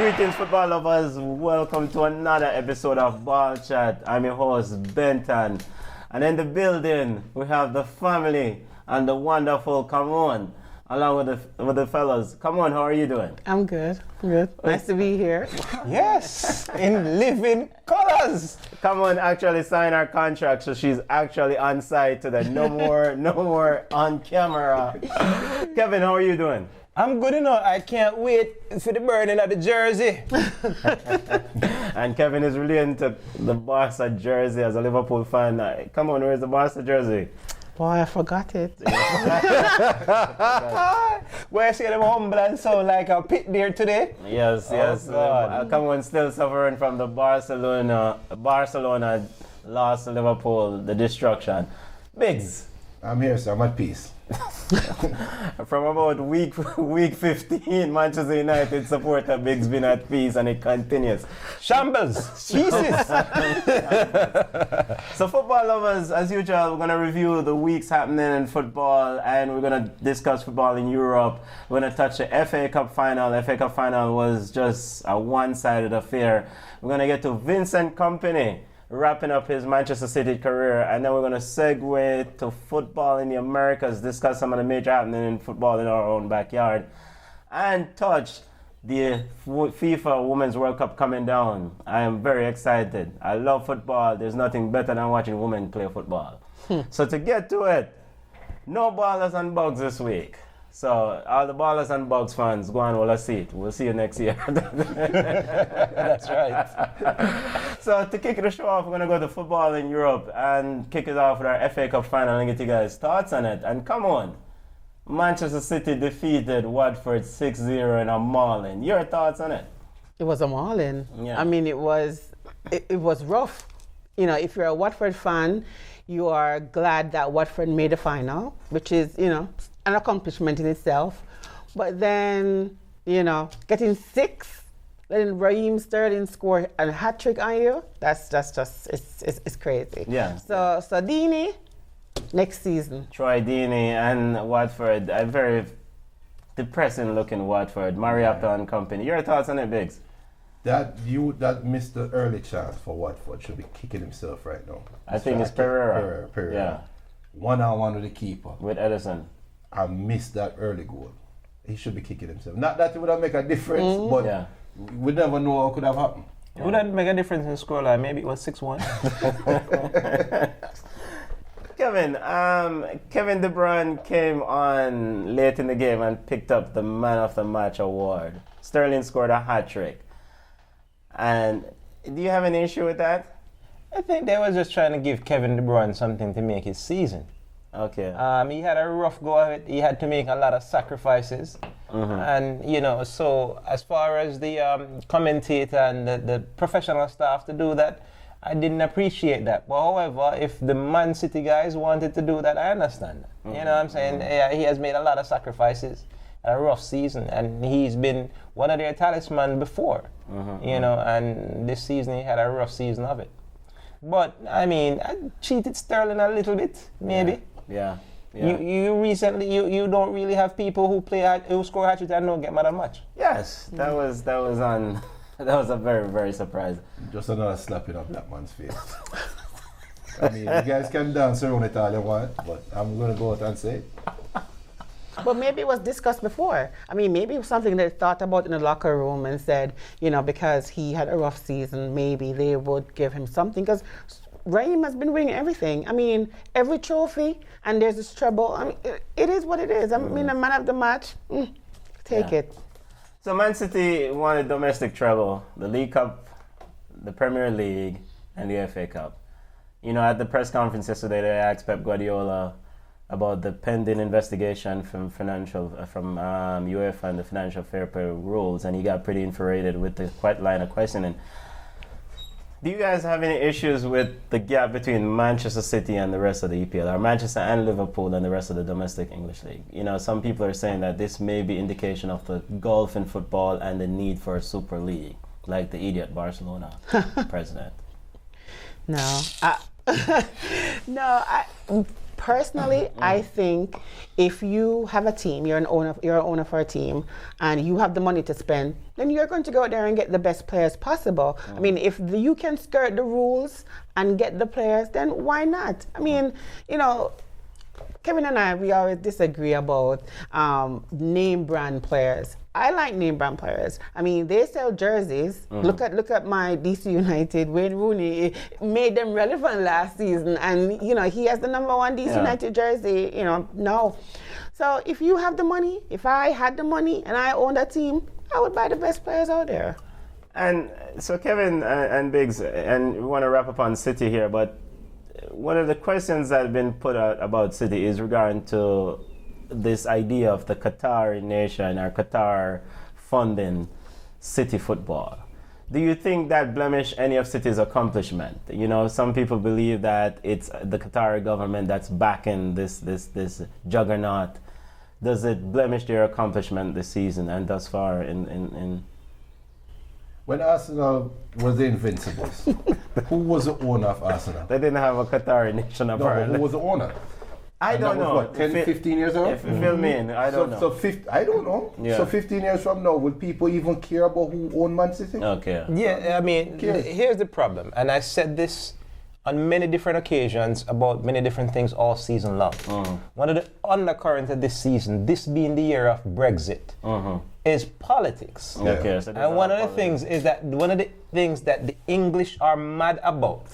Greetings, football lovers. Welcome to another episode of Ball Chat. I'm your host, Vincent. And in the building, we have the family and the wonderful Come along with the fellas. Come on, how are you doing? I'm good. Nice to be here. Yes, in living colors. Come on, actually sign our contract, so she's actually on site today. No more on camera. Kevin, how are you doing? I'm good enough. I can't wait for the burning of the jersey. And Kevin is really into the Barca jersey as a Liverpool fan. Come on, where's the Barca jersey? Boy, I forgot it. Where I see them humble and sound like a pit there today. Yes. God. Come on, still suffering from the Barcelona lost to Liverpool, the destruction. Biggs. I'm here, so I'm at peace. From about week 15, Manchester United supporter Biggs been at peace, and it continues. Shambles. Jesus. So football lovers, as usual, we're going to review the weeks happening in football, and we're going to discuss football in Europe. We're going to touch the FA Cup final. FA Cup final was just a one-sided affair. We're going to get to Vincent Kompany wrapping up his Manchester City career, and then we're going to segue to football in the Americas, discuss some of the major happening in football in our own backyard, and touch the FIFA Women's World Cup coming down. I am very excited. I love football. There's nothing better than watching women play football. So to get to it, no ballers and bugs this week. So all the ballers and bugs fans, go on, we'll see it. We'll see you next year. That's right. So to kick the show off, we're going to go to football in Europe and kick it off with our FA Cup final and get you guys' thoughts on it. And come on, Manchester City defeated Watford 6-0 in a mauling. Your thoughts on it? It was a mauling. Yeah. I mean, it was rough. You know, if you're a Watford fan, you are glad that Watford made the final, which is, an accomplishment in itself. But then, getting 6, letting Raheem Sterling score a hat-trick on you, that's just, it's crazy. Yeah. So Dini, next season. Troy Deeney and Watford, a very depressing looking Watford. Mariappa and company. Your thoughts on it, Biggs? That missed the early chance for Watford should be kicking himself right now. I think it's Pereira. Pereira. One-on-one with the keeper. With Edison. I missed that early goal. He should be kicking himself. Not that it would have made a difference, but we never know what could have happened. It wouldn't make a difference in scoreline. Maybe it was 6-1. Kevin De Bruyne came on late in the game and picked up the Man of the Match award. Sterling scored a hat-trick. And do you have an issue with that? I think they were just trying to give Kevin De Bruyne something to make his season. Okay. He had a rough go of it. He had to make a lot of sacrifices. And, so as far as the commentator and the professional staff to do that, I didn't appreciate that. But however, if the Man City guys wanted to do that, I understand that. You know what I'm saying? Yeah, he has made a lot of sacrifices, a rough season, and he's been one of their talisman before, and this season he had a rough season of it. But, I mean, I cheated Sterling a little bit, maybe. Yeah. You recently you don't really have people who score hat-tricks and don't get mad at much. Yes, that was a very, very surprise. Just another slap in a black man's face. I mean, you guys can dance around it all you want, but I'm going to go out and say it. But maybe it was discussed before. I mean, maybe it was something they thought about in the locker room and said, because he had a rough season, maybe they would give him something. Because Raheem has been winning everything. I mean, every trophy, and there's this treble. I mean, it is what it is. I mean, the man of the match, take it. So Man City won a domestic treble, the League Cup, the Premier League, and the FA Cup. At the press conference yesterday, they asked Pep Guardiola about the pending investigation from UEFA and the financial fair play rules, and he got pretty infuriated with the line of questioning. Do you guys have any issues with the gap between Manchester City and the rest of the EPL, or Manchester and Liverpool and the rest of the domestic English league? Some people are saying that this may be indication of the gulf in football and the need for a super league, like the idiot Barcelona president. No, Personally, I think if you have a team, you're an owner for a team, and you have the money to spend, then you're going to go out there and get the best players possible. I mean, if you can skirt the rules and get the players, then why not? I mean, you know, Kevin and I, we always disagree about name brand players. I like name brand players. I mean, they sell jerseys. Look at my DC United. Wayne Rooney made them relevant last season, and you know he has the #1 DC United jersey. You know, no. So if you have the money, if I had the money and I owned a team, I would buy the best players out there. And so Kevin and Biggs, and we want to wrap up on City here, but one of the questions that have been put out about City is regarding to this idea of the Qatari nation or Qatar funding City football. Do you think that blemish any of City's accomplishment? You know, some people believe that it's the Qatari government that's backing this juggernaut. Does it blemish their accomplishment this season and thus far in When Arsenal was the Invincibles, who was the owner of Arsenal? They didn't have a Qatari nation No, apparently. who was the owner? I don't know. What, 10, 15 years ago? If you feel me, I don't know. I don't know. Yeah. So 15 years from now, will people even care about who own Man City? Okay. Yeah, I mean, here's the problem, and I said this on many different occasions about many different things all season long. One of the undercurrents of this season, this being the year of Brexit, is politics. Yeah. Okay. So And one of the things that the English are mad about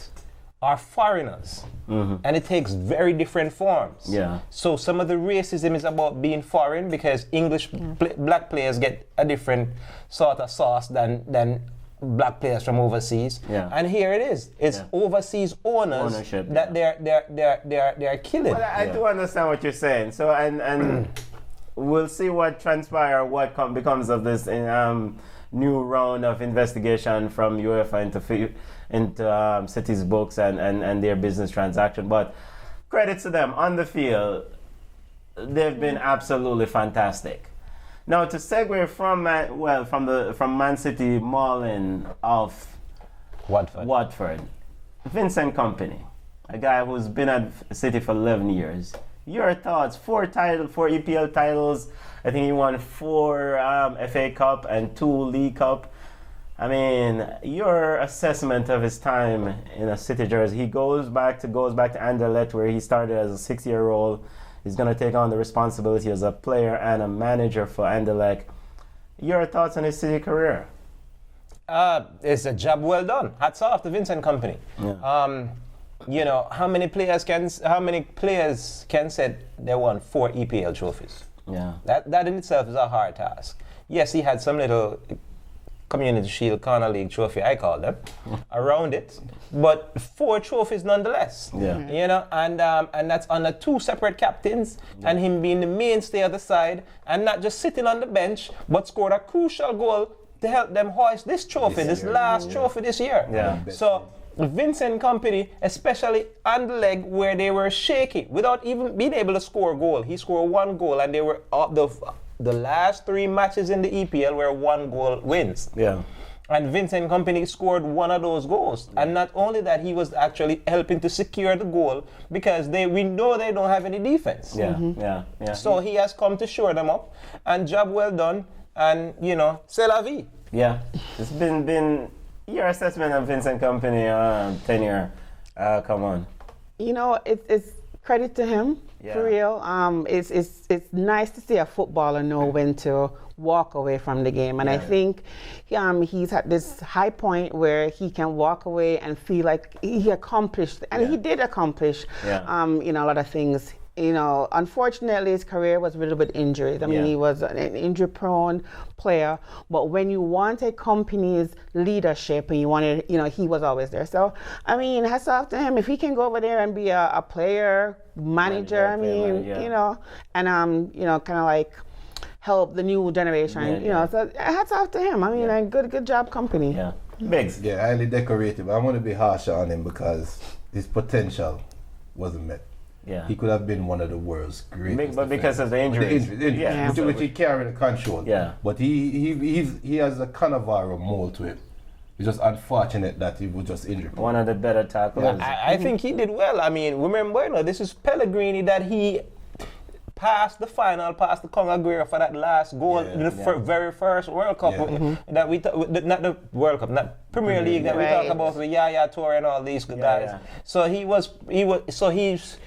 are foreigners. And it takes very different forms. Yeah. So some of the racism is about being foreign because English black players get a different sort of sauce than black players from overseas. Yeah. And here it is. It's overseas owners Ownership, that they're killing. Well, I do understand what you're saying. So and we'll see what transpires, what becomes of this new round of investigation from UEFA into City's books and their business transaction. But credit to them on the field, they've been absolutely fantastic. Now to segue from Man City mauling off Watford, Vincent Kompany, a guy who's been at City for 11 years. Your thoughts? 4 EPL titles. I think he won 4 FA Cup and 2 League Cup. I mean, your assessment of his time in a City jersey. He goes back to Anderlecht, where he started as a 6-year-old. He's going to take on the responsibility as a player and a manager for Anderlecht. Your thoughts on his City career? It's a job well done. Hats off to Vincent Kompany. Yeah. You know, how many players can say they won 4 EPL trophies? Yeah. That in itself is a hard task. Yes, he had some little Community Shield, Corner League trophy, I call them, around it, but 4 trophies nonetheless. Yeah. You know, and that's under 2 separate captains, and him being the mainstay of the side, and not just sitting on the bench, but scored a crucial goal to help them hoist this trophy, this last trophy this year. Yeah. So Vincent Kompany, especially on the leg where they were shaky, without even being able to score a goal. He scored 1 goal, and they were up the last 3 matches in the EPL were 1 goal wins. Yeah. And Vincent Kompany scored 1 of those goals. And not only that, he was actually helping to secure the goal because we know they don't have any defense. Yeah. Yeah. So he has come to shore them up, and job well done. And you know, c'est la vie. Yeah. It's been your assessment of Vincent Kompany tenure. Come on. You know, it's credit to him. Yeah. For real, it's nice to see a footballer know when to walk away from the game, and I think he's at this high point where he can walk away and feel like he accomplished, and he did accomplish, you know, a lot of things. You know, unfortunately, his career was a little bit injured. I mean, he was an injury-prone player, but when you want a company's leadership and you wanted, you know, he was always there. So, I mean, hats off to him. If he can go over there and be a player, manager, you know, and, you know, kind of like help the new generation, you know, so hats off to him. I mean, like, good job, Kompany. Yeah. Biggs. Yeah, highly decorative. I want to be harsher on him because his potential wasn't met. Yeah. He could have been one of the world's greatest. But because of the injuries. Which he carried the control. Yeah. But he has a Cannavaro mold to him. It's just unfortunate that he was just injured. One of the better tacklers. I think he did well. I mean, remember, this is Pellegrini that he passed the final, passed the Conor Aguero for that last goal in the very first World Cup that we not the World Cup, not Premier League that we talk about with Yaya Toure and all these guys. Yeah. So he's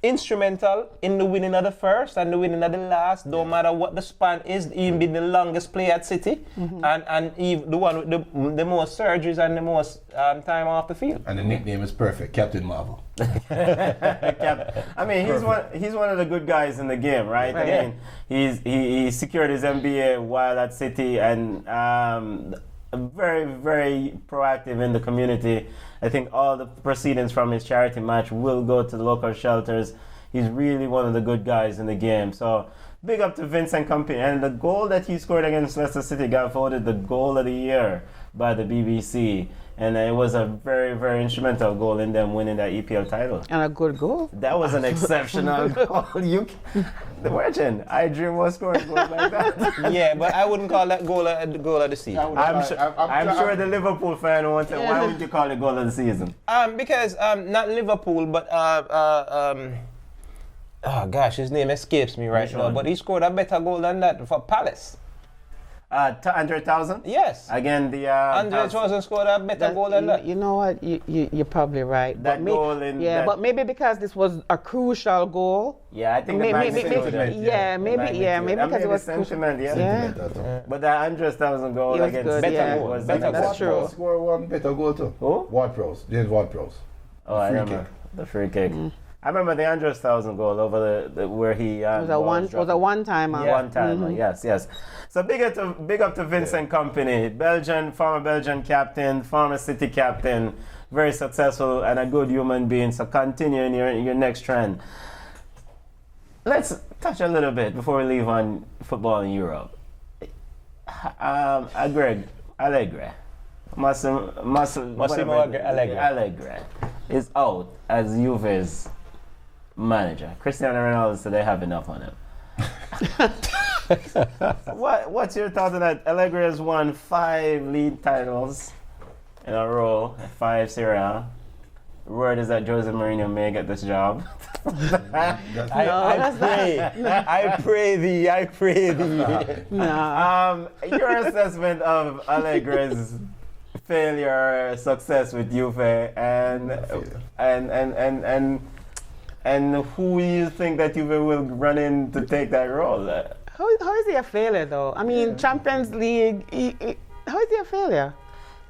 instrumental in the winning of the first and the winning of the last, no matter what the span is. He's been the longest player at City and he, the one with the most surgeries and the most time off the field. And the nickname is perfect, Captain Marvel. I mean, he's one of the good guys in the game, right? I mean, he secured his MBA while at City and very, very proactive in the community. I think all the proceedings from his charity match will go to the local shelters. He's really one of the good guys in the game. So big up to Vincent Kompany. And the goal that he scored against Leicester City got voted the goal of the year by the BBC. And it was a very, very instrumental goal in them winning that EPL title. And a good goal. That was an exceptional goal. The legend. I dream of scoring goals like that. Yeah, but I wouldn't call that goal the goal of the season. I'm sure the Liverpool fan wants to. Why would you call it goal of the season? Because not Liverpool, but oh gosh, his name escapes me right now. But he scored a better goal than that for Palace. Andre Townsend? Yes. Again, the Andre Townsend scored a better goal than that. You know what? You're probably right. That goal in but maybe because this was a crucial goal. Yeah, I think maybe because it was sentiment. Yeah. But that Andre Townsend goal against better goal. was Better That's goal. true. Score one better goal too. Who? Ward-Prowse, James Ward-Prowse. Oh, I remember the free kick. I remember the Andre Townsend goal over the where he was a one-timer. Yeah. One-timer, yes. So big up to Vincent Kompany, former Belgian captain, former City captain, very successful and a good human being. So continue in your next trend. Let's touch a little bit before we leave on football in Europe. Allegri. Massimo Allegri is out as Juve's manager. Cristiano Ronaldo said they have enough on him. What's your thought on that? Allegri has won 5 league titles in a row, 5 Serie A. Word is that Jose Mourinho may get this job. I pray thee. No. Your assessment of Allegri's failure or success with Juve and who you think that Juve will run in to take that role? How is he a failure though? I mean, Champions League. How is he a failure?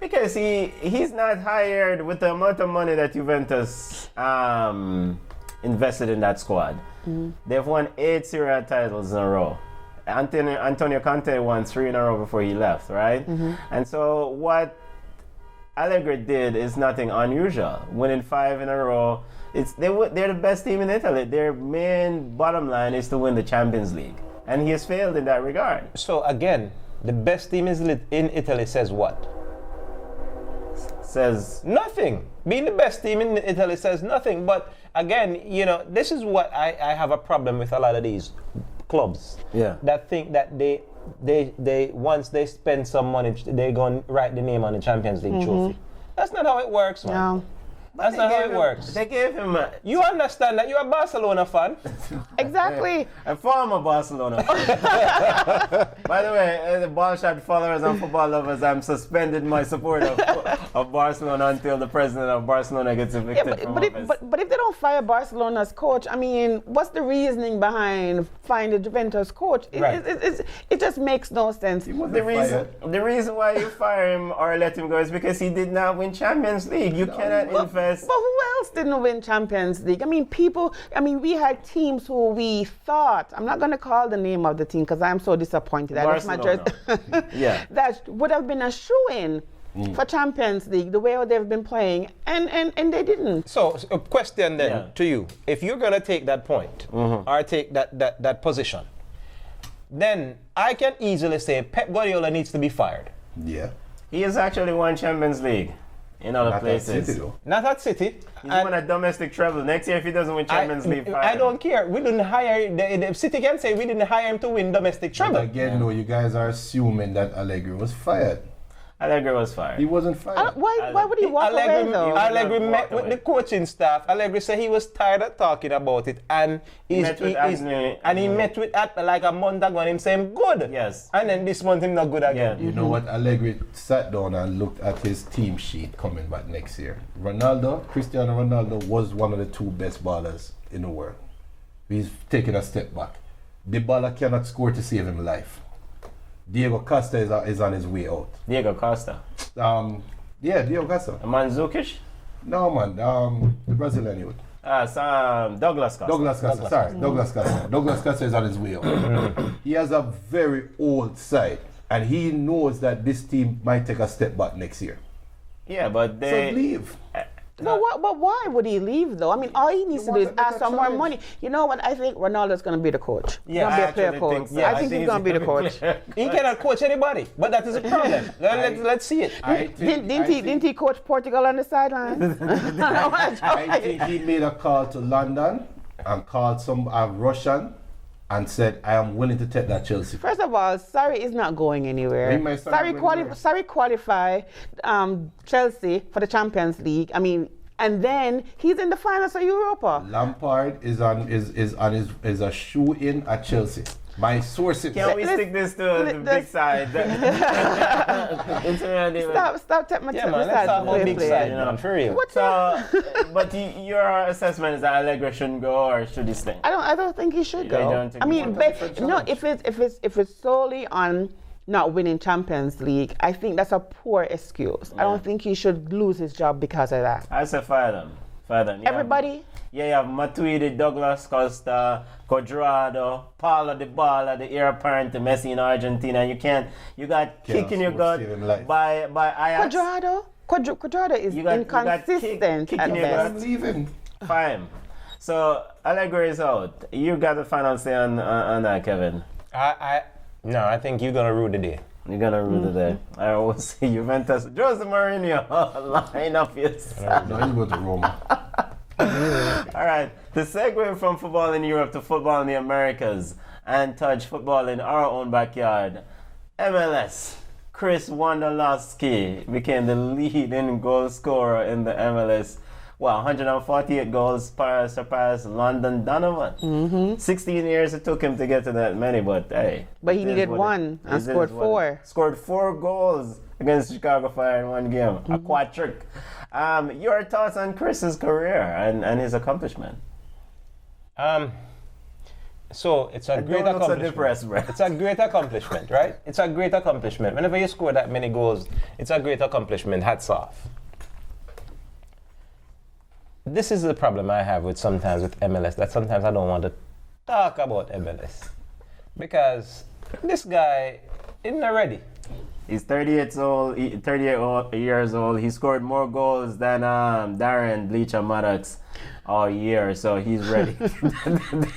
Because he's not hired with the amount of money that Juventus invested in that squad. They've won 8 Serie A titles in a row. Antonio Conte won 3 in a row before he left, right? And so what Allegri did is nothing unusual. Winning 5 in a row. They're the best team in Italy. Their main bottom line is to win the Champions League. And he has failed in that regard. So again, the best team in Italy says what? Says nothing. Being the best team in Italy says nothing. But again, this is what I have a problem with a lot of these clubs. Yeah. That think that they once they spend some money, they go and write the name on the Champions League trophy. That's not how it works, man. No. That's not how it works. They gave him You understand that you're a Barcelona fan. Exactly. a former Barcelona fan. By the way, the ball shot followers and football lovers, I'm suspended my support of Barcelona until the president of Barcelona gets evicted from office. But if they don't fire Barcelona's coach, I mean, what's the reasoning behind firing the Juventus coach? It just makes no sense. The reason why you fire him or let him go is because he did not win Champions League. You cannot invest. But who else didn't win Champions League? I mean, we had teams who we thought, I'm not going to call the name of the team because I'm so disappointed. Barcelona. That would have been a shoo-in for Champions League, the way they've been playing, and they didn't. So a question then to you. If you're going to take that point or take that position, then I can easily say Pep Guardiola needs to be fired. Yeah. He has actually won Champions League in other places. At City, though. Not at City. He's won a domestic treble. Next year, if he doesn't win Champions League, I don't care. We didn't hire. The City can say we didn't hire him to win domestic treble. But again, no, you guys are assuming that Allegri was fired. Allegri was fired. He wasn't fired. Why would he walk away though? Allegri Walk met with away. the coaching staff. Allegri said he was tired of talking about it, and he met with like a month ago, and him saying good. Yes. And then this month him not good again. Yeah. You know what? Allegri sat down and looked at his team sheet coming back next year. Cristiano Ronaldo was one of the 2 best ballers in the world. He's taking a step back. Dybala cannot score to save him life. Diego Costa is on his way out. Diego Costa. Diego Costa. Mandzukic? No, man. The Brazilian youth. Douglas Costa. Douglas Costa. Douglas Costa is on his way out. He has a very old side, and he knows that this team might take a step back next year. Yeah, but So they... leave. But why would he leave though? I mean, all he needs to do is ask for more money. You know what? I think Ronaldo's going to be the coach. Yeah, he's going to be I a player actually coach. think so. I think he's going to be the coach. He cannot coach anybody, but that is a problem. Let's see it. Didn't he coach Portugal on the sideline? I think he made a call to London and called some Russian and said, I am willing to take that Chelsea. First of all, Sarri is not going anywhere. He might start going anywhere. Sarri qualified Chelsea for the Champions League. I mean, and then he's in the finals of Europa. Lampard is a shoe in at Chelsea. My sources. Can we stick this to the big side? Stop taking my Yeah, man, let's talk about big side, man, for real. So, but your assessment is that Allegri shouldn't go, or should he stay? I don't think he should You go. don't think I he mean, should? no. If it's solely on not winning Champions League, I think that's a poor excuse. I don't think he should lose his job because of that. I say fire them. Everybody. You have Matuidi, Douglas Costa, Cuadrado, Paulo Dybala, the heir apparent to Messi in Argentina. You got kick in your gut by Ajax. Cuadrado is inconsistent kick at in your best. gut. Leaving. Fine. So Allegri is out. You got the final say on that, Kevin. No, I think you're gonna rule the day. You're gonna rule the day. I always see Juventus. Jose Mourinho line up yourself. No, he's going to Roma. All right, the segue from football in Europe to football in the Americas and touch football in our own backyard. MLS. Chris Wondolowski became the leading goal scorer in the MLS. 148 goals, surpassed London Donovan. 16 years it took him to get to that many, but hey. But he needed one and scored 4. Scored 4 goals against Chicago Fire in one game. A quad trick. Your thoughts on Chris's career and his accomplishment? So it's a great accomplishment. It's a great accomplishment, right? It's a great accomplishment. Whenever you score that many goals, it's a great accomplishment. Hats off. This is the problem I have with MLS, that sometimes I don't want to talk about MLS. Because this guy isn't ready. He's 38 years old. He scored more goals than Darren Bleacher Maddox all year, so he's ready.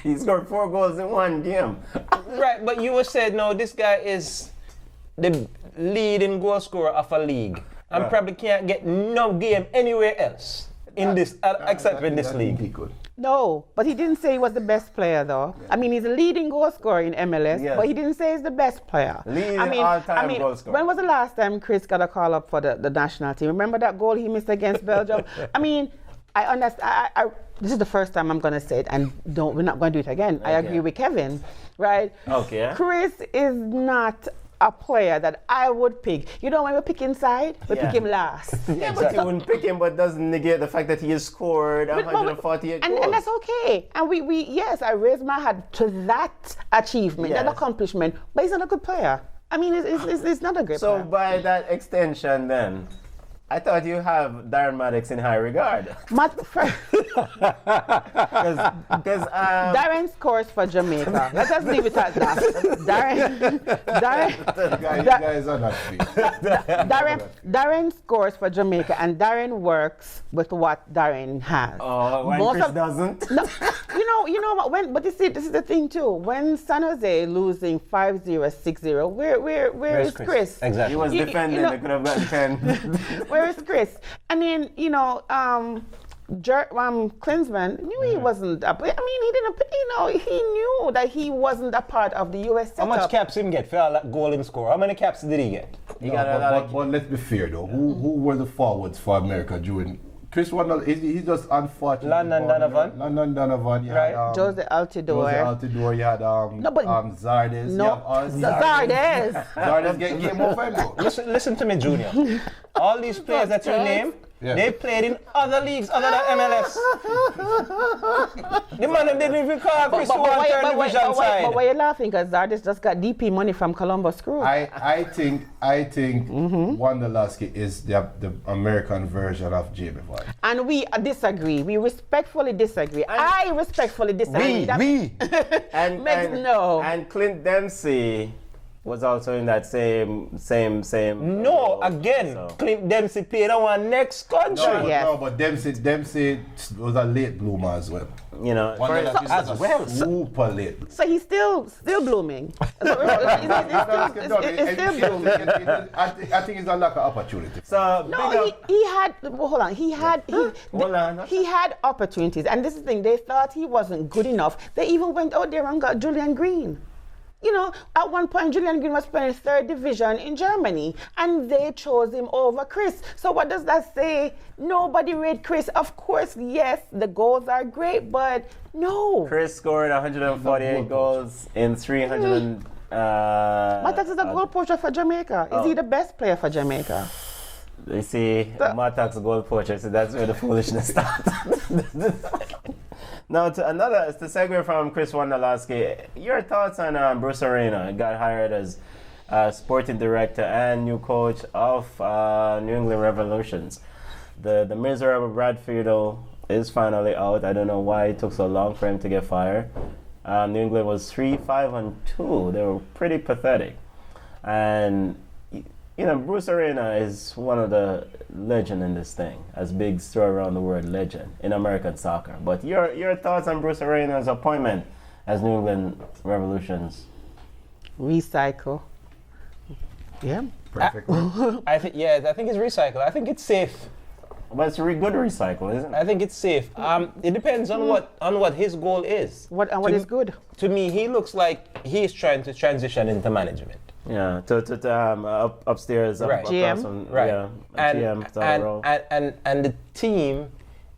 He scored 4 goals in one game. Right, but you said, no, this guy is the leading goal scorer of a league and probably can't get no game anywhere else in this, except in this league. He could. No, but he didn't say he was the best player though. I mean, he's a leading goal scorer in MLS, Yes. but he didn't say he's the best player. Leading all-time goal scorer. When was the last time Chris got a call up for the national team? Remember that goal he missed against Belgium? I mean, I understand. This is the first time I'm going to say it, and we're not going to do it again. I agree with Kevin, right? Okay. Chris is not a player that I would pick. You know, when we pick inside, we pick him last. Yeah, but you wouldn't pick him, but doesn't negate the fact that he has scored 148 goals. And that's okay. And yes, I raised my hat to that achievement, that accomplishment, but he's not a good player. I mean, it's not a great player. So by that extension then, I thought you have Darren Maddox in high regard. Darren scores for Jamaica. Let's just leave it at that. Darren scores for Jamaica, and Darren works with what Darren has. Oh, when Chris doesn't? No, you know what? But you see, this is the thing too. When San Jose losing 5-0, 6-0, where is Chris? Exactly. He was defending. They could have gotten 10. Where is Chris? And then Klinsmann knew he wasn't. He didn't. He knew that he wasn't a part of the U.S. setup. How much caps him get for all that goal and score? How many caps did he get? You got a lot of. But let's be fair though. Who were the forwards for America during? Chris Ronald, he's just unfortunate. London Donovan. You Right. had, Jose Altidore. You had Zardes. No, Zardes. Zardes get game over him though. Listen to me, Junior. All these players that you name, they played in other leagues other than MLS. The man didn't even call Chris Wall third division side. But why are you laughing? Because Zardes just got DP money from Columbus Crew. I think Wondolowski is the American version of Jamie Vardy. And we disagree. We respectfully disagree. I respectfully disagree. And Clint Dempsey was also in that same. No, again, so. Clint Dempsey played on our next country. No, but Dempsey was a late bloomer as well. You know, super late. So he's still blooming. He's still blooming. I think it's a lack of opportunity. So he had opportunities, and this is the thing. They thought he wasn't good enough. They even went out there and got Julian Green. You know, at one point, Julian Green was playing third division in Germany, and they chose him over Chris. So what does that say? Nobody rate Chris. Of course, yes, the goals are great, but no. Chris scored 148 goals in 300. Matas is a goal poacher for Jamaica. Is he the best player for Jamaica? You see, Matak's a goal poacher, so that's where the foolishness starts. Now, to segue from Chris Wondolowski, your thoughts on Bruce Arena? Got hired as sporting director and new coach of New England Revolutions. The miserable Brad Friedel is finally out. I don't know why it took so long for him to get fired. New England was 3-5-2. They were pretty pathetic. And you know, Bruce Arena is one of the legend in this thing, as big throw around the word legend in American soccer. But your thoughts on Bruce Arena's appointment as New England Revolutions? Recycle. Yeah. Perfect. I think it's recycle. I think it's safe. But it's a good recycle, isn't it? I think it's safe. It depends on what his goal is. What is good? To me, he looks like he's trying to transition into management. Yeah, to upstairs, right. GM, right? Yeah, and the team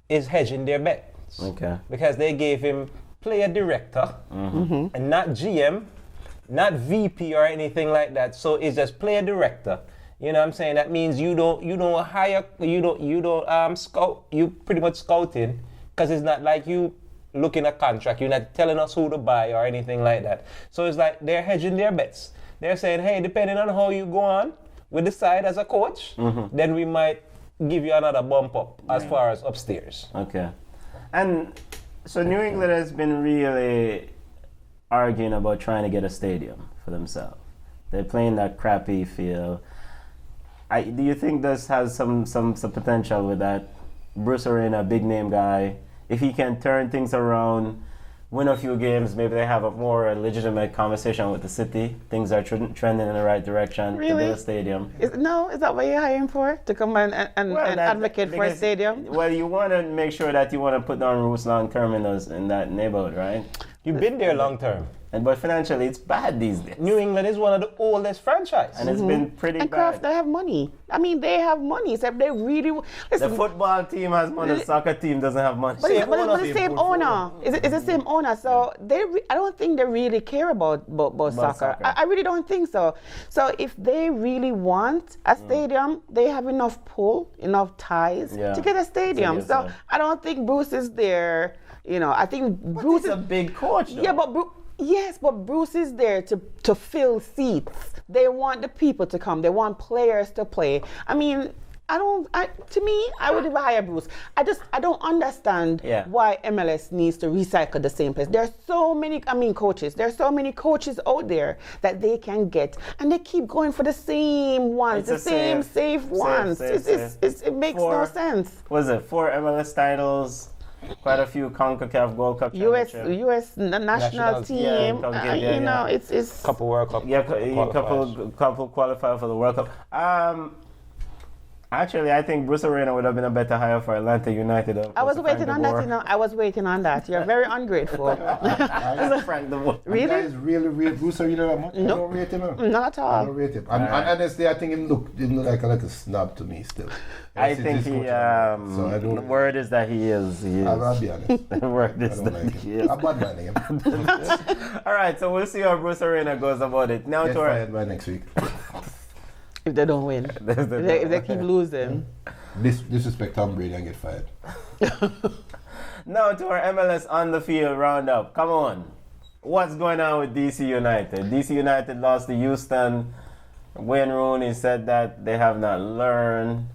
is hedging their bets. Okay. Because they gave him player director and not GM, not VP or anything like that. So it's just player director. You know what I'm saying? That means you don't hire, you don't scout. You pretty much scouting, because it's not like you looking at contract. You're not telling us who to buy or anything like that. So it's like they're hedging their bets. They're saying, hey, depending on how you go on with the side as a coach, then we might give you another bump up as far as upstairs. Okay. And so New England has been really arguing about trying to get a stadium for themselves. They're playing that crappy field. Do you think this has some potential with that? Bruce Arena, big name guy, if he can turn things around, win a few games, maybe they have a more legitimate conversation with the city. Things are trending in the right direction to build a stadium. Is that what you're hiring for? To come and advocate for a stadium? Well, you want to make sure that you want to put down roots long term in that neighborhood, right? You've been there long term. But financially, it's bad these days. New England is one of the oldest franchises. And it's been pretty bad. And Kraft, they have money. I mean, they have money. So they really... Listen, the football team has money, the soccer team doesn't have money. But it's the same owner. It's the same owner. So I don't think they really care about soccer. I really don't think so. So if they really want a stadium, they have enough pull, enough ties to get a stadium. So I don't think Bruce is there. You know, I think Bruce is a big coach, though. Yeah, but Bruce is there to fill seats. They want the people to come. They want players to play. I mean, to me, I would hire Bruce. I don't understand why MLS needs to recycle the same place. There's so many, coaches. There's so many coaches out there that they can get, and they keep going for the same ones, the same safe ones. It makes no sense. Was it 4 MLS titles? Quite a few CONCACAF Gold Cup championships. U.S. national team. It's couple World Cup. Yeah, couple qualify for the World Cup. Actually, I think Bruce Arena would have been a better hire for Atlanta United. I was waiting on that, you know. I was waiting on that. You're very ungrateful. Frank de Boer. Really? You guys really rate Bruce Arena that much? No. I don't rate him. Not at I all. don't rate him. And honestly, I think him look like a little snob to me still. I think he. So I don't. The word is that he is. He is. I'll be honest. The word I is don't that like he him. is. I'm bad minding him. All right, so we'll see how Bruce Arena goes about it. Now Get to our. fired by next week. If they don't win. If they keep losing. Disrespect Tom Brady and get fired. Now to our MLS on the field roundup. Come on. What's going on with DC United? DC United lost to Houston. Wayne Rooney said that they have not learned.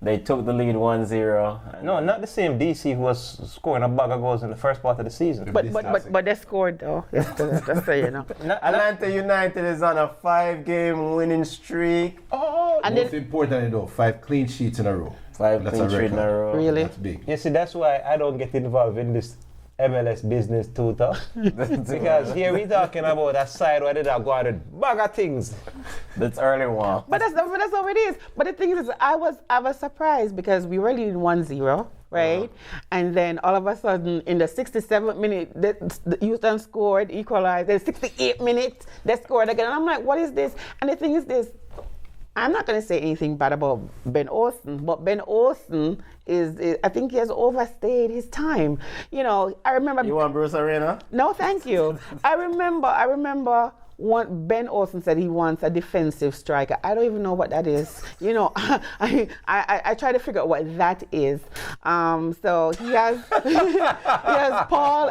They took the lead 1-0. No, not the same DC who was scoring a bag of goals in the first part of the season. But they scored though. Just so you know. Atlanta United is on a 5-game winning streak. Oh, And Most then, importantly though, 5 clean sheets in a row. 5 That's clean a sheets in a record. row. Really? That's big. you see, that's why I don't get involved in this MLS business too tough. Because here we talking about a side where they go on with bag of things. That's early one. but that's how it is. But the thing is, I was surprised because we were leading 1-0, right? And then all of a sudden, in the 67th minute, the Houston scored, equalized. Then 68 minutes, they scored again. And I'm like, what is this? And the thing is this. I'm not going to say anything bad about Ben Olsen, but Ben Olsen is I think he has overstayed his time. You know, I remember. You want Bruce Arena? No, thank you. I remember Ben Olsen said he wants a defensive striker. I don't even know what that is. You know, I try to figure out what that is. So he has Paul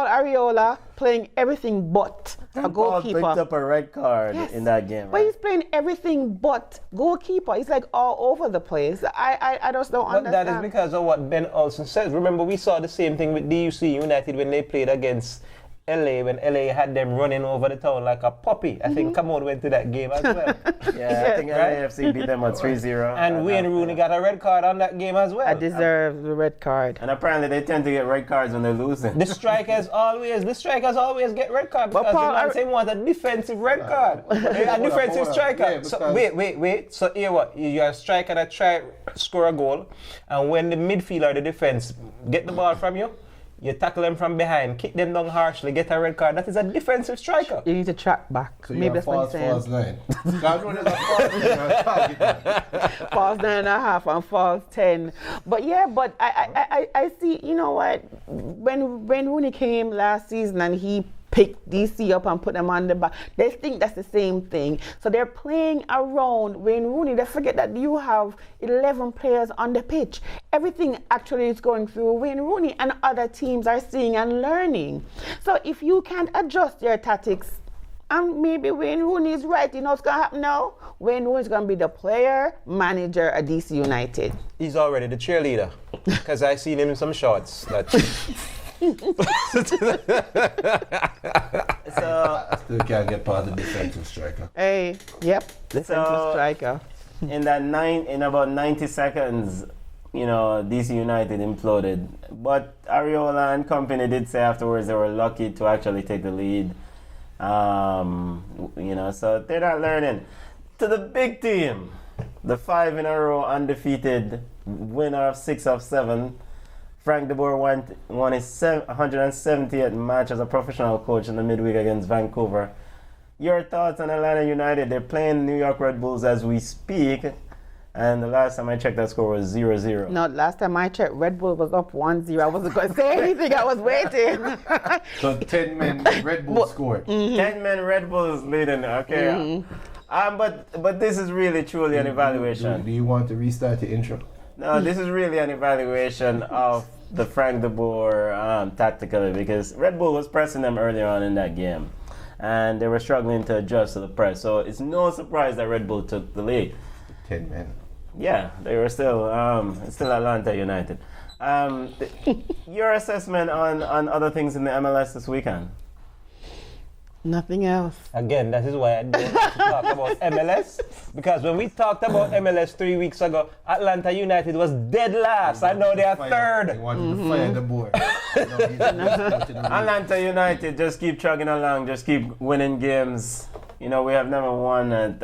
Ariola playing everything but a goalkeeper. Paul picked up a red card Yes. in that game. But Right? he's playing everything but goalkeeper. He's like all over the place. I just don't But understand. that is because of what Ben Olsen says. Remember, we saw the same thing with DUC United when they played against LA, when LA had them running over the town like a puppy. I think Kamon went to that game as well. Yeah, I think Right? LAFC beat them at 3-0. And Wayne Rooney got a red card on that game as well. I deserve the red card. And apparently they tend to get red cards when they're losing. The strikers always get red card But because Paul, the man say want a defensive red card. A defensive hold on. striker. Yeah, So because- wait. So here what? You're a striker that try score a goal, and when the midfielder or the defense get the ball from you, you tackle them from behind, kick them down harshly, get a red card. That is a defensive striker. You need to track back. So Maybe you're a that's what false he's saying. 9. God knows there's a false 9. False 9.5 and false 10. But yeah, but I see, you know what? When Rooney came last season and he picked DC up and put them on the back, they think that's the same thing. So they're playing around Wayne Rooney. They forget that you have 11 players on the pitch. Everything actually is going through Wayne Rooney, and other teams are seeing and learning. So if you can't adjust your tactics, and maybe Wayne Rooney is right, you know what's going to happen now? Wayne Rooney is going to be the player, manager at DC United. He's already the cheerleader because I seen him in some shorts. That So Still can't get past the defensive striker. Hey, yep, defensive striker. in about 90 seconds, you know, DC United imploded. But Ariola and company did say afterwards they were lucky to actually take the lead. You know, so they're not learning. To the big team, the 5 in a row undefeated winner of 6 of 7. Frank de Boer won his 170th match as a professional coach in the midweek against Vancouver. Your thoughts on Atlanta United? They're playing New York Red Bulls as we speak. And the last time I checked, that score was 0-0. No, last time I checked, Red Bull was up 1-0. I wasn't going to say anything. I was waiting. So 10 men Red Bull scored. 10 men Red Bulls leading. Okay. But this is really truly an evaluation. Do you want to restart the intro? No, this is really an evaluation of the Frank de Boer tactically, because Red Bull was pressing them earlier on in that game, and they were struggling to adjust to the press. So it's no surprise that Red Bull took the lead. 10 men. Yeah, they were still Atlanta United. Your assessment on other things in the MLS this weekend? Nothing else. again, that is why I don't want to talk about MLS, because when we talked about MLS 3 weeks ago, Atlanta United was dead last. I know they are They third. wanted to fire the boy. No, he's just coaching the league. Atlanta United just keep chugging along, just keep winning games. You know, we have never won at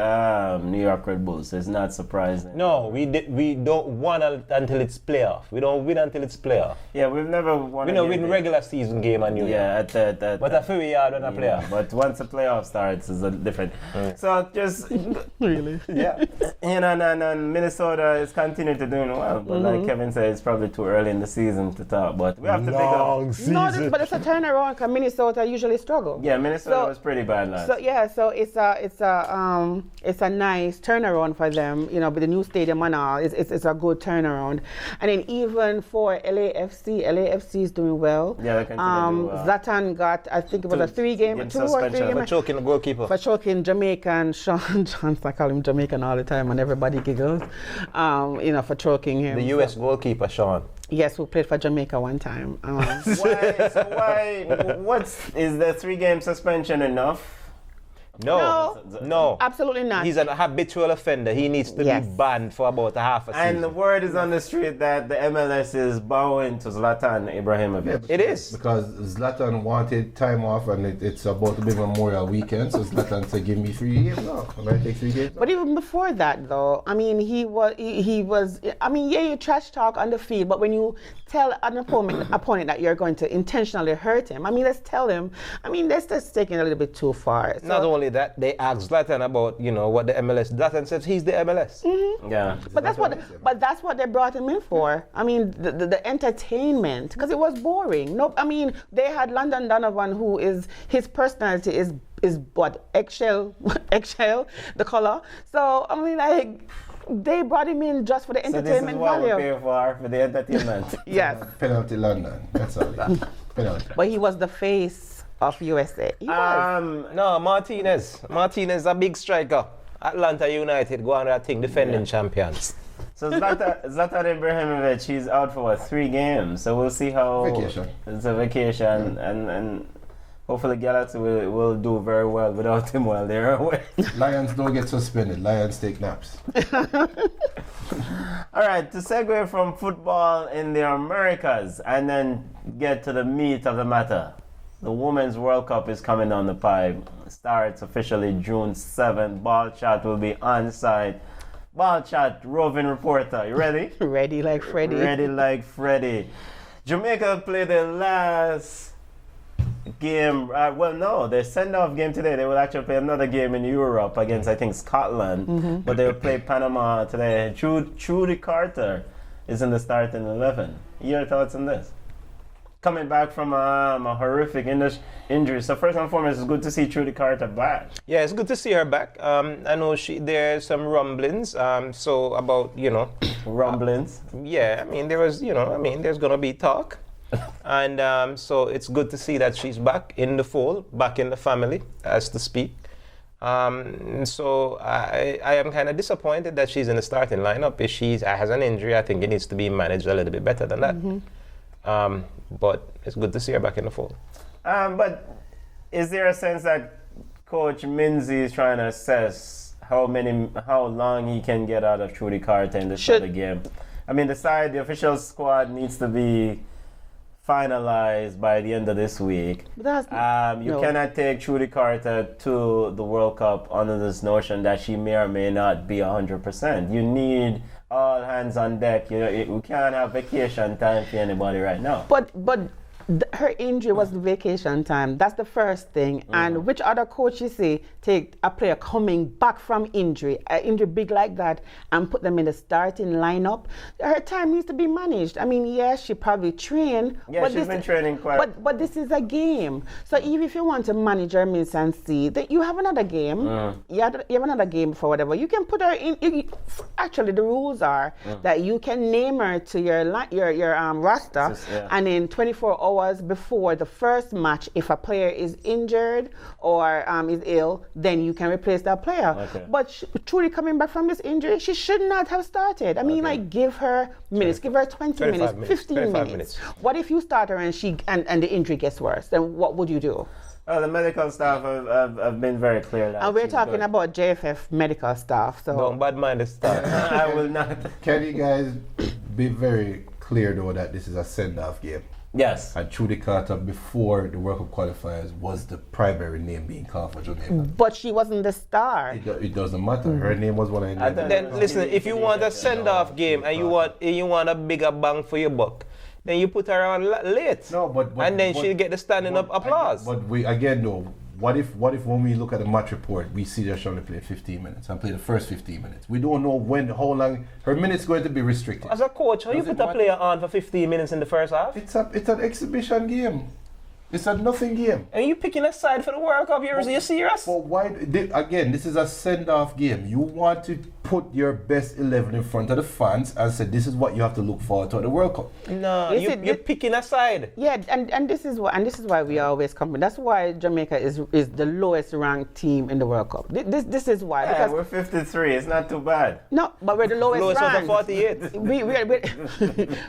New York Red Bulls, so it's not surprising. No, we don't win until it's playoff. We don't win until it's playoff. Yeah, we've never won. We don't win regular season game on New York. Yeah, at But I feel we are on a playoff. But once the playoff starts, it's a different. So just Really? Yeah. you know, and Minnesota is continuing to doing well, but like Kevin said, it's probably too early in the season to talk. But we have to pick up. No, but it's a turnaround because Minnesota usually struggle. Yeah, Minnesota was pretty bad last. So yeah, so it's a nice turnaround for them, you know, with the new stadium and all. It's a good turnaround, and then even for LAFC is doing well. Yeah, they continue to do well. Zlatan got, I think it was a 3-game, 2 or 3 suspension game For choking the goalkeeper. for choking Jamaican Sean Johnson. I call him Jamaican all the time, and everybody giggles. You know, for choking him. The U.S. goalkeeper, Sean. Yes, who played for Jamaica one time. Why? Is the 3-game suspension enough? No. Absolutely not. He's an habitual offender. He needs to Yes. be banned for about a half a season. And the word is on the street that the MLS is bowing to Zlatan Ibrahimovic. It is. Because Zlatan wanted time off and it's about to be Memorial Weekend, so Zlatan said, give me 3 games off. And I take 3 games off. But even before that, though, I mean, he was. I mean, yeah, you trash talk on the field, but when you tell an opponent that you're going to intentionally hurt him, I mean, let's tell him. I mean, that's just taking it a little bit too far. So, Not only that, they asked Zlatan about, you know, what the MLS. Zlatan says he's the MLS. Yeah. But that's what they brought him in for. I mean, the entertainment, because it was boring. No, I mean, they had London Donovan, who is his personality is what eggshell, the color. So I mean, like, they brought him in just for the So this entertainment is what value. we pay for the entertainment. Yes, Penalty London. That's all. Penalty. but he was the face of USA. He was. No, Martinez. Martinez, a big striker. Atlanta United go on that thing, defending champions. So Zlatan Ibrahimovic, he's out for 3 games. So we'll see how. Vacation. It's a vacation, and hopefully Galaxy will do very well without him while they're away. Lions don't get suspended. Lions take naps. All right, to segue from football in the Americas and then get to the meat of the matter. The Women's World Cup is coming down the pipe. Starts officially June 7th. Ball Chat will be on site. Ball Chat, roving reporter. You ready? Ready like Freddy. Ready like Freddy. Jamaica played their last game. Their send-off game today. They will actually play another game in Europe against, I think, Scotland. But they will play Panama today. Trudy Carter is in the starting 11. Your thoughts on this? Coming back from a horrific injury. So first and foremost, it's good to see Trudy Carter back. Yeah, it's good to see her back. I know there's some rumblings. So about, you know. Rumblings. Yeah, I mean, there's going to be talk. And so it's good to see that she's back in the fold, back in the family, as to speak. So I am kind of disappointed that she's in the starting lineup. If she has an injury, I think it needs to be managed a little bit better than that. But it's good to see her back in the fold. But is there a sense that Coach Minzy is trying to assess how long he can get out of Trudy Carter in this other game? I mean, the official squad needs to be finalized by the end of this week. You cannot take Trudy Carter to the World Cup under this notion that she may or may not be 100%. You need all hands on deck. You know, we can't have vacation time for anybody right now. But her injury was the vacation time. That's the first thing. And which other coach you see take a player coming back from injury big like that, and put them in the starting lineup? Her time needs to be managed. I mean, yes, she probably trained. Yeah, she's been training quite. But this is a game. So even if you want to manage her minutes and see that you have another game, you have another game for whatever, you can put her in. Actually, the rules are that you can name her to your roster, and in 24 hours before the first match, if a player is injured or is ill, then you can replace that player. Okay. But Trudy coming back from this injury, she should not have started. I mean, like, give her minutes, give her 20 minutes, 15 minutes. What if you start her and the injury gets worse? Then what would you do? The medical staff have been very clear. That and we're talking about JFF medical staff. So don't bad mind the staff. I will not. Can you guys be very clear though that this is a send-off game? Yes. And Trudy Carter, before the World Cup qualifiers, was the primary name being called for Jamaica. But she wasn't the star. It doesn't matter. Her name was one of the names. Then listen, if you want a send-off game and you want a bigger bang for your buck, then you put her on late. No, but and then she'll get the standing up applause. But we again though, what if when we look at the match report, we see that she only played 15 minutes and played the first 15 minutes. We don't know how long her minutes going to be restricted. As a coach, how you put a player on for 15 minutes in the first half? It's an exhibition game. It's a nothing game. And you picking a side for the World Cup? Are you serious? But why? Again, this is a send-off game. You want to put your best 11 in front of the fans and say this is what you have to look forward to at the World Cup. No, you're picking a side. Yeah, and this is why we always come. That's why Jamaica is the lowest ranked team in the World Cup. This is why. Yeah, we're 53. It's not too bad. No, but we're the lowest ranked. Was 48.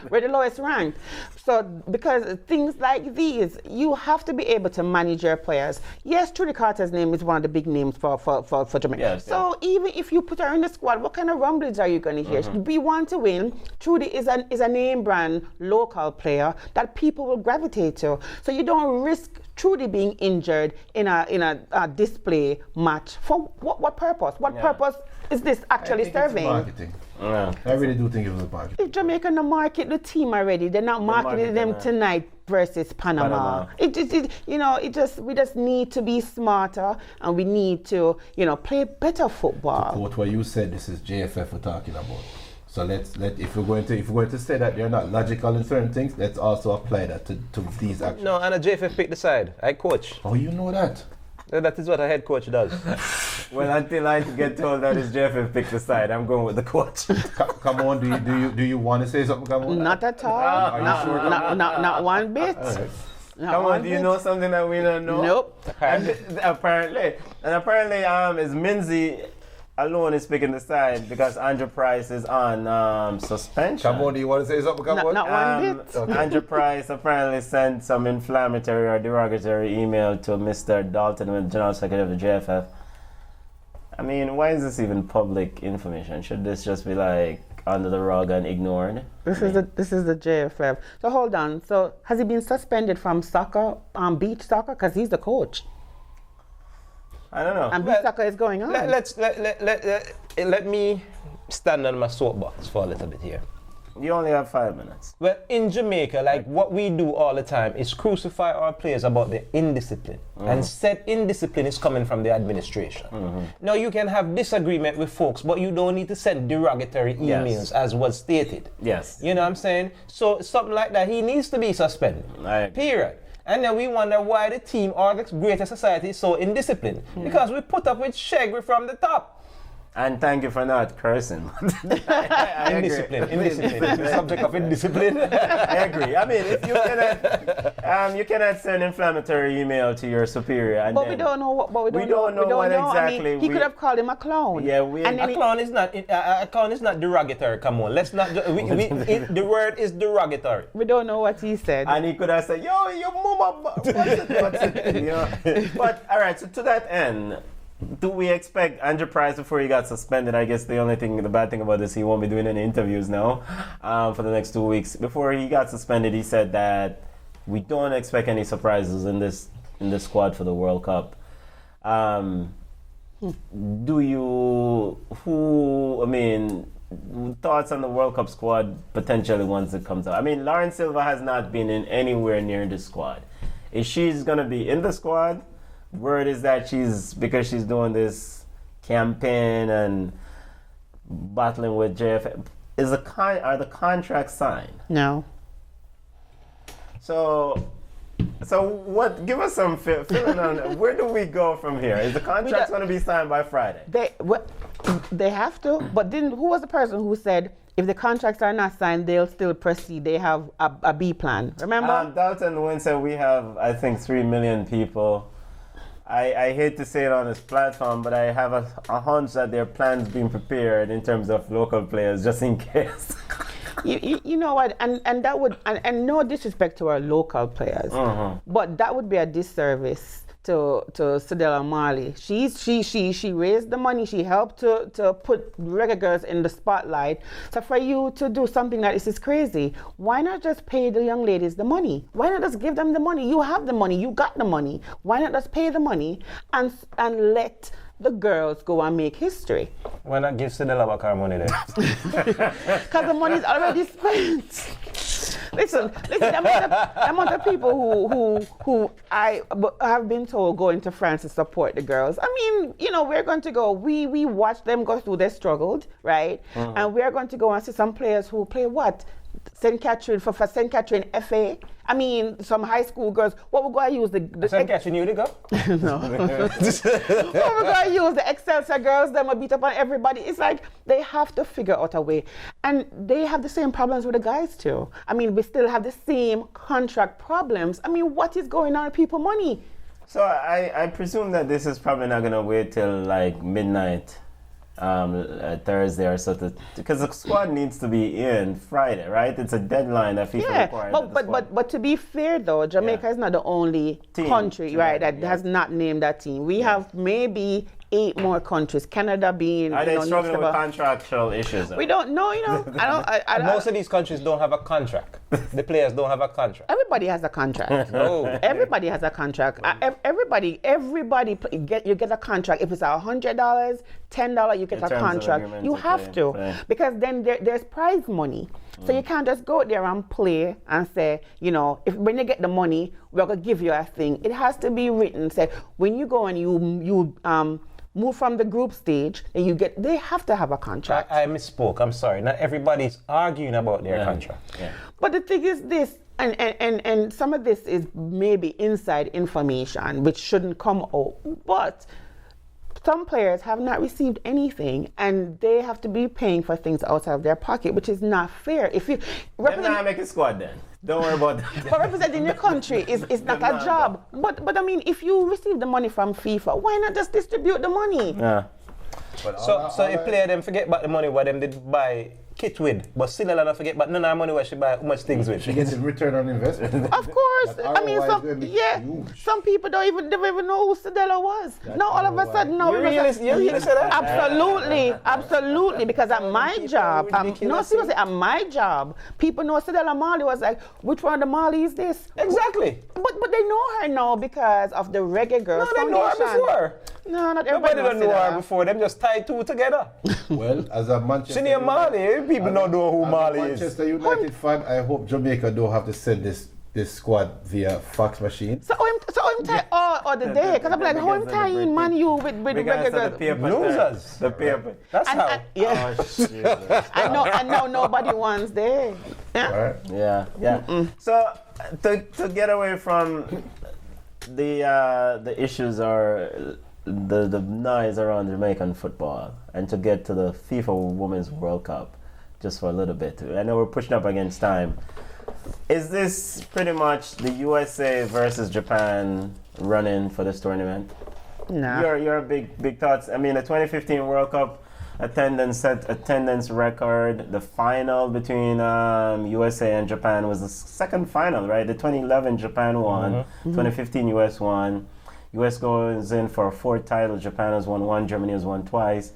We're the lowest ranked. So because things like these, you have to be able to manage your players. Yes, Trudy Carter's name is one of the big names for Jamaica. Yes, so even if you put her in the squad, what kind of rumblings are you going to hear? We want to win. Trudy is a name brand local player that people will gravitate to. So you don't risk Trudy being injured in a display match. For what purpose? What purpose is this actually serving? It's marketing. Yeah. I really do think it was marketing. If Jamaica not market the team already, they're not marketing them tonight versus Panama. We just need to be smarter and we need to, play better football. To quote what you said, this is JFF we're talking about. So if we're going to say that they're not logical in certain things, let's also apply that to these actions. No, and a JFF picked the side. I coach. Oh, you know that. That is what a head coach does. Well, until I get told that it's Jeff picked the side, I'm going with the coach. Come on, do you want to say something? Come on. Not at all. Not one bit. Right. Come on, do you know something that we don't know? Nope. Apparently, is Minzy alone is picking the side because Andrew Price is on suspension. Come on, do you want to say something? Come on. Not one bit. Okay. Andrew Price apparently sent some inflammatory or derogatory email to Mr. Dalton, the General Secretary of the JFF. I mean, why is this even public information? Should this just be like under the rug and ignored? This is the JFF. So hold on. So has he been suspended from soccer, beach soccer? Because he's the coach. I don't know. And beach soccer is going on. Let me stand on my soapbox for a little bit here. You only have 5 minutes. Well, in Jamaica, like what we do all the time is crucify our players about their indiscipline. And said indiscipline is coming from the administration. Now, you can have disagreement with folks, but you don't need to send derogatory emails as was stated. Yes. You know what I'm saying? So something like that, he needs to be suspended. Period. And then we wonder why the team or the greater society is so indisciplined. Because we put up with shaggery from the top. And thank you for not cursing. I Indiscipline. The subject of indiscipline. I agree. I mean, if you cannot send inflammatory email to your superior, and but we don't know what. But we don't know what exactly. I mean, he could have called him a clown. Yeah, a clown is not derogatory. Come on, let's not. The word is derogatory. We don't know what he said. And he could have said, "Yo, your mama, what's it?" You know? But all right. So to that end, do we expect Andrew Price before he got suspended? I guess the bad thing about this, he won't be doing any interviews now for the next 2 weeks. Before he got suspended, he said that we don't expect any surprises in this squad for the World Cup. Thoughts on the World Cup squad potentially once it comes out? I mean, Lauren Silva has not been in anywhere near the squad. Is she's going to be in the squad? Word is that because she's doing this campaign and battling with JFF. Are the contracts signed? No. So what? Give us some feeling on where do we go from here? Is the contract going to be signed by Friday? They have to. But who was the person who said if the contracts are not signed, they'll still proceed? They have a B plan. Remember? Dalton Wynn said we have, I think, 3 million people. I hate to say it on this platform, but I have a hunch that there are plans being prepared in terms of local players, just in case. You know what, and that would, and no disrespect to our local players, but that would be a disservice to Cedella Marley. She raised the money. She helped to put reggae girls in the spotlight. So for you to do something like this is crazy. Why not just pay the young ladies the money? Why not just give them the money? You have the money. You got the money. Why not just pay the money and let the girls go and make history? Why not give Cedella back our money then? Because the money is already spent. Listen, the amount of people who I have been told go into France to support the girls. I mean, we're going to go. We watch them go through their struggles, right? Mm-hmm. And we're going to go and see some players who play what? St. Catherine for St. Catherine FA. I mean, some high school girls. What we're going to use the St. Catherine, you go? No. What we're going to use the Excelsior girls. Them will beat up on everybody. It's like they have to figure out a way, and they have the same problems with the guys too. I mean, we still have the same contract problems. I mean, what is going on with people money? So I presume that this is probably not going to wait till like midnight. Thursday or so, because the squad needs to be in Friday, right? It's a deadline that FIFA requires. But to be fair though, Jamaica is not the only country, right, that has not named that team. We have maybe 8 more countries. Canada being. Are they struggling with contractual issues? We don't know. Most of these countries don't have a contract. The players don't have a contract. Everybody has a contract. No. Everybody has a contract. Everybody you get a contract. If it's $100, $10, you get a contract. You have to, because then there's prize money. So you can't just go there and play and say, if when you get the money, we're gonna give you a thing. It has to be written. Say when you go and you move from the group stage, and they have to have a contract. I misspoke. I'm sorry. Not everybody's arguing about their contract. Yeah. But the thing is this, and some of this is maybe inside information which shouldn't come out. But some players have not received anything, and they have to be paying for things outside of their pocket, which is not fair. If you not make a squad, then don't worry about that. But representing your country is not a job. But I mean, if you receive the money from FIFA, why not just distribute the money? Yeah. So if player them forget about the money what them did buy kit with, but still not forget about none of the money where she buy much things with. She gets a return on investment. Of course. I mean, some people don't even know who Cedella was. Now all of a sudden, You really say that? Absolutely. Because at my job, seriously, at my job, people know Cedella Marley was like, which one of the Marley is this? Exactly. But they know her now because of the Reggae Girls Foundation. No, they know her before. No, not everybody. Nobody don't know her before. Them just tied two together. Well, as a Manchester Senior Marley, people don't know who Marley is. Manchester United fan, I hope Jamaica don't have to send this squad via fax machine. So I'm tied all the day, because I'm like, how am tying Man U with Reggae Girls? Losers. The paper. That's how. Yeah. Oh, Jesus. I know nobody wants there. Yeah. Right. Yeah. So to get away from the issues or the noise around Jamaican football, and to get to the FIFA Women's World Cup just for a little bit. I know we're pushing up against time. Is this pretty much the USA versus Japan running for this tournament? No. Your big thoughts. I mean, the 2015 World Cup attendance record. The final between USA and Japan was the second final, right? The 2011 Japan won, 2015 US won. US goes in for a 4th title. Japan has won 1, Germany has won twice.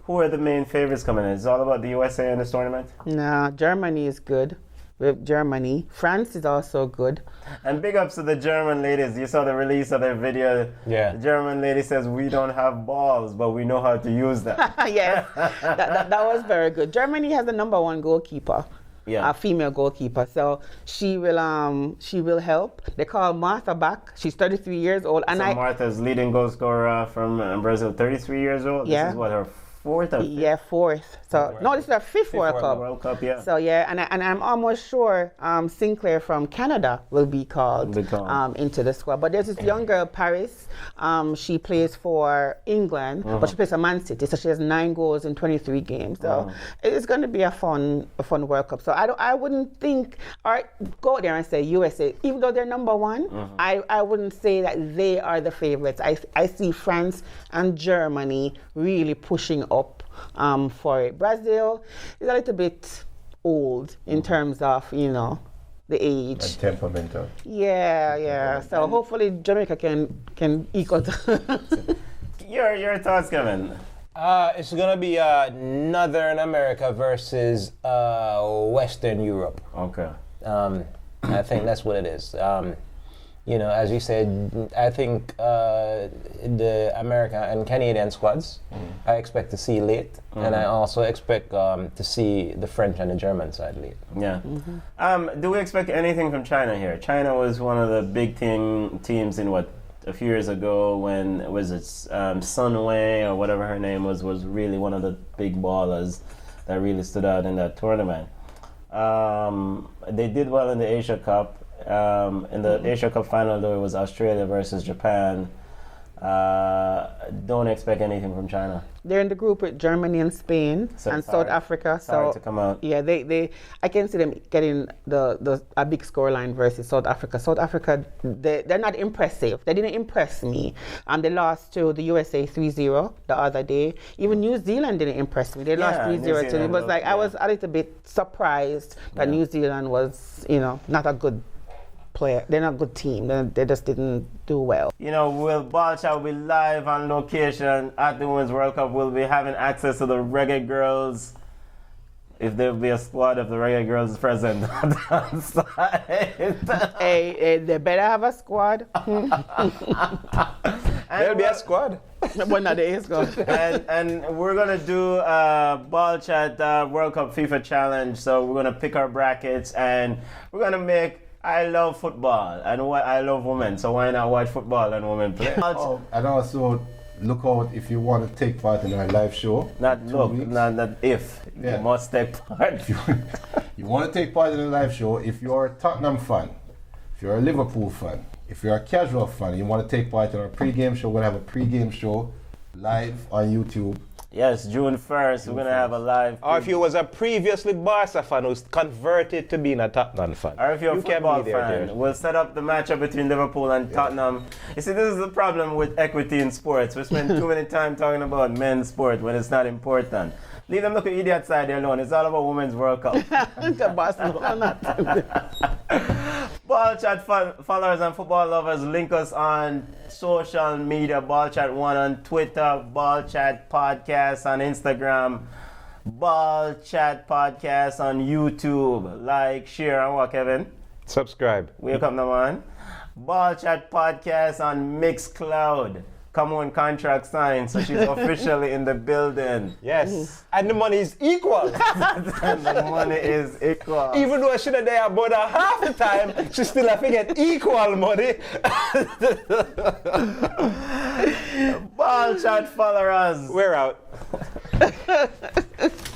Who are the main favorites coming in? Is it all about the USA in this tournament? No, Germany is good. With Germany. France is also good. And big ups to the German ladies. You saw the release of their video. Yeah. The German lady says, we don't have balls, but we know how to use them. Yes, that was very good. Germany has the #1 goalkeeper. Yeah. A female goalkeeper. So she will help. They call Martha back. She's 33 years old. And Martha's leading goal scorer from Brazil, 33 years old. Yeah. This is what, her 4th or 5th? Yeah, 4th. So no, this is her 5th World Cup. World Cup, yeah. So yeah, and I'm almost sure Sinclair from Canada will be called into the squad. But there's this young girl, Paris. She plays for England, but she plays for Man City. So she has 9 goals in 23 games. So it's going to be a fun World Cup. So I wouldn't think, or go there and say USA, even though they're #1. I wouldn't say that they are the favorites. I see France and Germany really pushing up for it. Brazil is a little bit old in terms of, the age. And temperamental. Yeah. So hopefully Jamaica can equal. Your thoughts, Kevin? It's gonna be Northern America versus Western Europe. Okay. I think that's what it is. As you said, I think the American and Canadian squads, I expect to see late, and I also expect to see the French and the German side late. Yeah. Do we expect anything from China here? China was one of the big teams in a few years ago when Sun Wei or whatever her name was really one of the big ballers that really stood out in that tournament. They did well in the Asia Cup. In the Asia Cup final, though, it was Australia versus Japan. Don't expect anything from China. They're in the group with Germany and Spain and South Africa. It's hard to come out. Yeah, I can see them getting a big scoreline versus South Africa. South Africa, they're not impressive. They didn't impress me. They lost to the USA 3-0 the other day. Even New Zealand didn't impress me. They lost 3-0 to. It was like I was a little bit surprised that New Zealand was, not a good player. They're not a good team. They just didn't do well. Ball Chat will be live on location at the Women's World Cup. We'll be having access to the Reggae Girls. If there'll be a squad of the Reggae Girls present on site. Hey, they better have a squad. There'll be a squad. But not the A squad. and we're going to do a Ball Chat World Cup FIFA challenge. So we're going to pick our brackets and we're going to make I love football and I love women, so why not watch football and women play? And also, look out if you want to take part in our live show. Not if. Yeah. You must take part. You want to take part in the live show, if you're a Tottenham fan, if you're a Liverpool fan, if you're a casual fan, you want to take part in our pre-game show, we're going to have a pre-game show live on YouTube. Yes, June 1st, we're going to have a live. Or if you was a previously Barca fan who's converted to being a Tottenham fan. Or if you're a football fan, we'll set up the matchup between Liverpool and Tottenham. You see, this is the problem with equity in sports. We spend too many time talking about men's sport when it's not important. Leave them look at idiot side there alone. It's all about Women's World Cup. The Barcelona. Ball Chat followers and football lovers, link us on social media. Ball Chat 1 on Twitter, Ball Chat Podcast on Instagram, Ball Chat Podcast on YouTube. Like, share, and what, Kevin? Subscribe. Wake up, no man. Ball Chat Podcast on Mixcloud. Come on, contract signed, so she's officially in the building. Yes. And the money is equal. And the money is equal. Even though she's there about half the time, she still have to get equal money. Ball Chat followers. We're out.